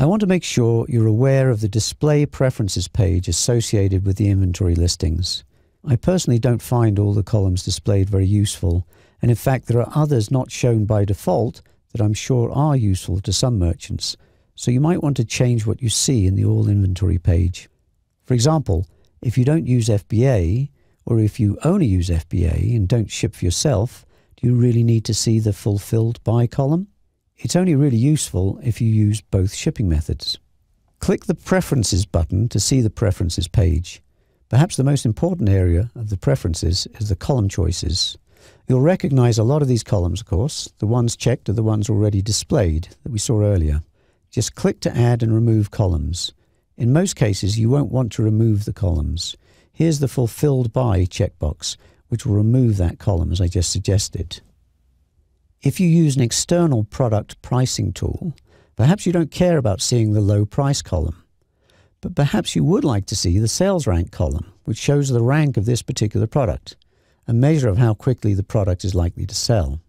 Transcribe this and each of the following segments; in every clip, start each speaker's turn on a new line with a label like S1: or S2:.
S1: I want to make sure you're aware of the Display Preferences page associated with the inventory listings. I personally don't find all the columns displayed very useful, and in fact there are others not shown by default that I'm sure are useful to some merchants, so you might want to change what you see in the All Inventory page. For example, if you don't use FBA, or if you only use FBA and don't ship for yourself, do you really need to see the Fulfilled By column? It's only really useful if you use both shipping methods. Click the Preferences button to see the Preferences page. Perhaps the most important area of the preferences is the column choices. You'll recognize a lot of these columns, of course. The ones checked are the ones already displayed that we saw earlier. Just click to add and remove columns. In most cases, you won't want to remove the columns. Here's the Fulfilled By checkbox, which will remove that column as I just suggested. If you use an external product pricing tool, perhaps you don't care about seeing the low price column, but perhaps you would like to see the sales rank column, which shows the rank of this particular product, a measure of how quickly the product is likely to sell.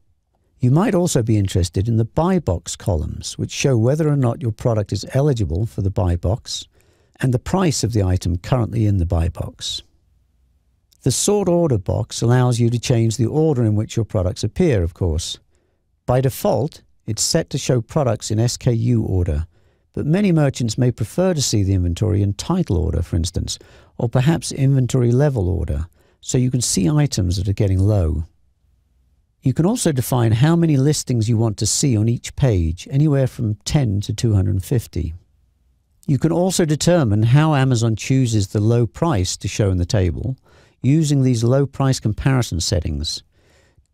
S1: You might also be interested in the buy box columns, which show whether or not your product is eligible for the buy box and the price of the item currently in the buy box. The sort order box allows you to change the order in which your products appear, of course. By default, it's set to show products in SKU order, but many merchants may prefer to see the inventory in title order, for instance, or perhaps inventory level order, so you can see items that are getting low. You can also define how many listings you want to see on each page, anywhere from 10 to 250. You can also determine how Amazon chooses the low price to show in the table using these low price comparison settings,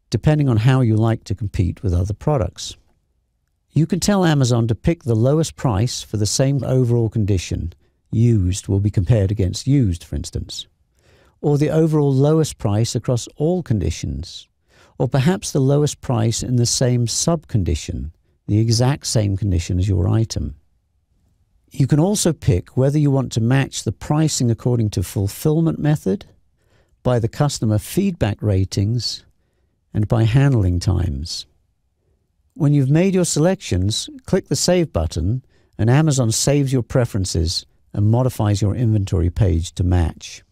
S1: depending on how you like to compete with other products. You can tell Amazon to pick the lowest price for the same overall condition. Used will be compared against used, for instance. Or the overall lowest price across all conditions. Or perhaps the lowest price in the same sub-condition, the exact same condition as your item. You can also pick whether you want to match the pricing according to fulfillment method, by the customer feedback ratings, and by handling times. When you've made your selections, click the Save button and Amazon saves your preferences and modifies your inventory page to match.